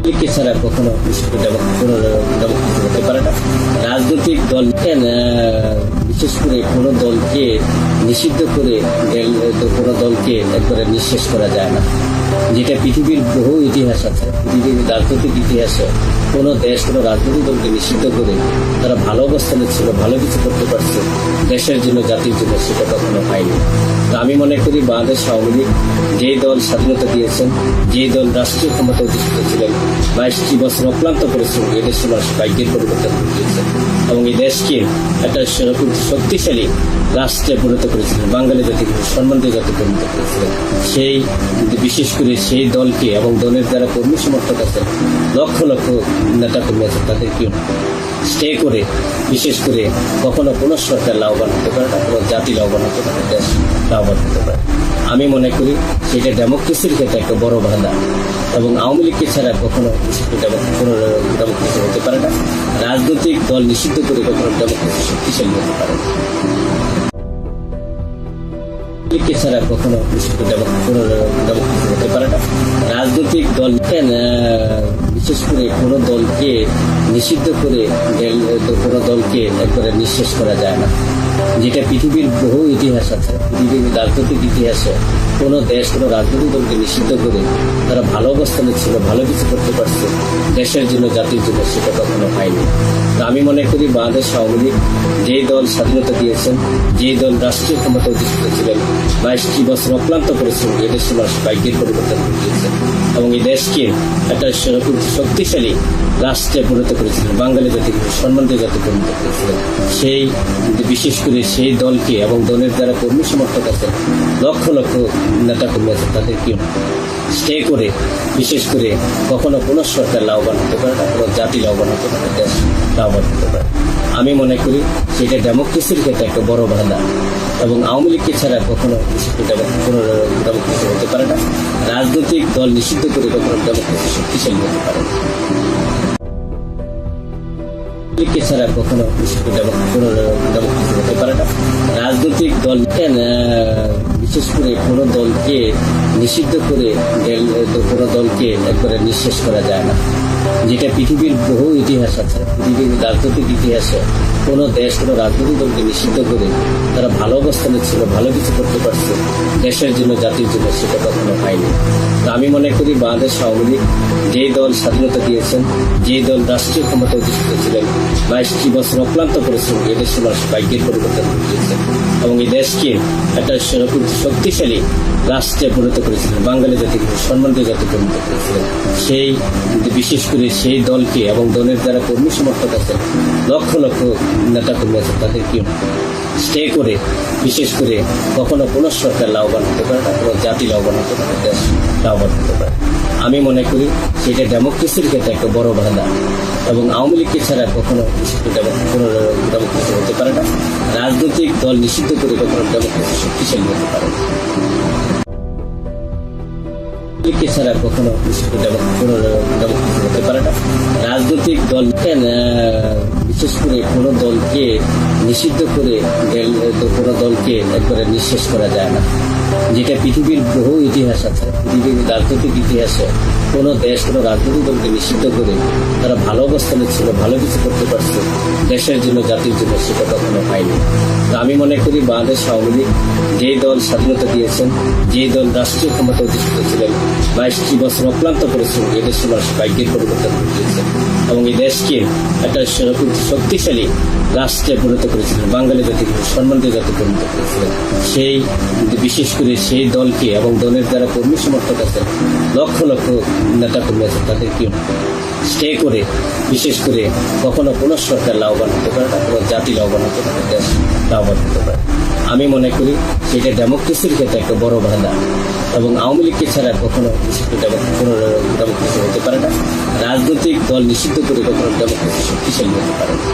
লীগকে ছাড়া কখনো ডেমোক্রেসি হতে পারে না। রাজনৈতিক দল বিশেষ করে কোনো দলকে নিষিদ্ধ করে কোনো দলকে একবারে নিঃশেষ করা যায় না, যেটা পৃথিবীর বহু ইতিহাস আছে। পৃথিবীর রাজনৈতিক ইতিহাসে কোনো দেশ কোনো রাজনৈতিক দলকে নিষিদ্ধ করে তারা ভালো অবস্থানে ছিল, ভালো কিছু করতে পারছে দেশের জন্য, জাতির জন্য, সেটা কখনো হয়নি। তো আমি মনে করি বাংলাদেশ আওয়ামী লীগ যেই দল স্বাধীনতা দিয়েছেন, যেই দল রাষ্ট্রীয় ক্ষমতা অধিষ্ঠিত ছিলেন, 22টি বছর অক্লান্ত পরিশ্রম এই দেশের মানুষ ভাগ্যের পরিবর্তন ঘটিয়েছেন এবং এই দেশকে একটা সেরকম শক্তিশালী রাষ্ট্রে পরিণত করেছিলেন, বাঙালি জাতিকে সম্মানিত জাতি পরিণত করেছিলেন। সেই বিশেষ করে সেই দলকে এবং দলের যারা কর্মী সমর্থক আছেন, লক্ষ লক্ষ নেতা কর্মী আছেন, তাদেরকে স্টে করে বিশেষ করে কখনো কোনো সরকার লাভবান হতে পারে না, কোনো জাতি লাভবান হতে পারে, দেশ লাভবান হতে পারে। আমি মনে করি সেটা ডেমোক্রেসির ক্ষেত্রে একটা বড় বাধা এবং আওয়ামী লীগকে ছাড়া কখনো ডেমোক্রেসি হতে পারে না। রাজনৈতিক দল নিষিদ্ধ করে কখনো ডেমোক্রেসি শক্তিশালী হতে পারে না। লীগকে ছাড়া কখনো ডেমোক্রেসি হতে পারে না। রাজনৈতিক দল বিশেষ করে কোনো দলকে নিষিদ্ধ করে কোনো দলকে একবারে নিঃশেষ করা যায় না, যেটা পৃথিবীর বহু ইতিহাস আছে। পৃথিবীর রাজনৈতিক ইতিহাসে কোনো দেশ কোনো রাজনৈতিক দলকে নিষিদ্ধ করে তারা ভালো অবস্থানে ছিল, ভালো কিছু করতে পারছে দেশের জন্য, জাতির জন্য, সেটা কখনো হয়নি। তো আমি মনে করি বাংলাদেশ আওয়ামী লীগ যেই দল স্বাধীনতা দিয়েছেন, যেই দল রাষ্ট্রীয় ক্ষমতা অধিষ্ঠিত ছিলেন, 22টি বছর অক্লান্ত পরিশ্রম এই দেশের মানুষ ভাগ্যের পরিবর্তন ঘটিয়েছেন এবং এই দেশকে একটা সেরকম শক্তিশালী রাষ্ট্রে পরিণত করেছিলেন, বাঙালি জাতিকে সম্মানিত জাতি পরিণত করেছিলেন। সেই বিশেষ করে সেই দলকে এবং দলের যারা কর্মী সমর্থক আছেন, লক্ষ লক্ষ নেতা কর্মী আছেন, তাদেরকে স্টে করে বিশেষ করে কখনো কোনো সরকার লাভবান হতে পারে না, কোনো জাতি লাভবান হতে পারে, দেশ লাভবান হতে পারে। আমি মনে করি সেটা ডেমোক্রেসির ক্ষেত্রে একটা বড় বাধা এবং আওয়ামী লীগকে ছাড়া কখনো ডেমোক্রেসি হতে পারে না। রাজনৈতিক দল নিষিদ্ধ করে কখনো ডেমোক্রেসি শক্তিশালী হতে পারে না। লীগকে ছাড়া কখনো ডেমোক্রেসি হতে পারে না। রাজনৈতিক দল বিশেষ করে কোনো দলকে নিষিদ্ধ করে কোনো দলকে একবারে নিঃশেষ করা যায় না, যেটা পৃথিবীর বহু ইতিহাস আছে। পৃথিবীর রাজনৈতিক ইতিহাসে কোনো দেশ কোনো রাজনৈতিক দলকে নিষিদ্ধ করে তারা ভালো অবস্থানে ছিল, ভালো কিছু করতে পারছে দেশের জন্য, জাতির জন্য, সেটা কখনো হয়নি। তো আমি মনে করি বাংলাদেশ আওয়ামী লীগ যেই দল স্বাধীনতা দিয়েছেন, যেই দল রাষ্ট্রীয় ক্ষমতা অধিষ্ঠিত ছিলেন, 22টি বছর অক্লান্ত পরিশ্রম এই দেশের মানুষ ভাগ্যের পরিবর্তন ঘটিয়েছেন এবং এই দেশকে একটা সেরকম শক্তিশালী রাষ্ট্রে পরিণত করেছিলেন, বাঙালি জাতিকে সম্মানিত জাতি পরিণত করেছিলেন। সেই বিশেষ করে সেই দলকে এবং দলের যারা কর্মী সমর্থক আছেন, লক্ষ লক্ষ নেতা কর্মী আছেন, তাদেরকে স্টে করে বিশেষ করে কখনো কোনো সরকার লাভবান হতে পারে না, কোনো জাতি লাভবান হতে পারে, দেশ লাভবান হতে পারে। আমি মনে করি সেটা ডেমোক্রেসির ক্ষেত্রে একটা বড় বাধা এবং আওয়ামী লীগকে ছাড়া কখনো ডেমোক্রেসি হতে পারে না। রাজনৈতিক দল নিষিদ্ধ করে কখনো ডেমোক্রেসি শক্তিশালী হতে পারে না। লীগকে ছাড়া কখনো ডেমোক্রেসি হতে পারে না। রাজনৈতিক দল বিশেষ করে কোনো দলকে নিষিদ্ধ করে কোনো দলকে একবারে নিঃশেষ করা যায় না, যেটা পৃথিবীর বহু ইতিহাস আছে। পৃথিবীর রাজনৈতিক ইতিহাসে কোনো দেশ কোনো রাজনৈতিক দলকে নিষিদ্ধ করে তারা ভালো অবস্থানে ছিল, ভালো কিছু করতে পারছে দেশের জন্য, জাতির জন্য, সেটা কখনো হয়নি। তো আমি মনে করি বাংলাদেশ আওয়ামী লীগ যেই দল স্বাধীনতা দিয়েছেন, যেই দল রাষ্ট্রীয় ক্ষমতা অধিষ্ঠিত ছিলেন, 22টি বছর অক্লান্ত পরিশ্রম এই দেশের মানুষ ভাগ্যের পরিবর্তন ঘটিয়েছেন এবং এই দেশকে একটা সেরকম শক্তিশালী রাষ্ট্রে পরিণত করেছিলেন, বাঙালি জাতিকে সম্মানিত জাতি পরিণত করেছিলেন। সেই বিশেষ করে সেই দলকে এবং দলের যারা কর্মী সমর্থক আছেন, লক্ষ লক্ষ নেতা কর্মী আছেন, তাদেরকে স্টে করে বিশেষ করে কখনো কোনো সরকার লাভবান হতে পারে না, কোনো জাতি লাভবান হতে পারে, দেশ লাভবান হতে পারে। আমি মনে করি সেটা ডেমোক্রেসির ক্ষেত্রে একটা বড় বাধা এবং আওয়ামী লীগকে ছাড়া কখনো ডেমোক্রেসি হতে পারে না। রাজনৈতিক দল নিষিদ্ধ করে কখনো ডেমোক্রেসি শক্তিশালী হতে পারে না।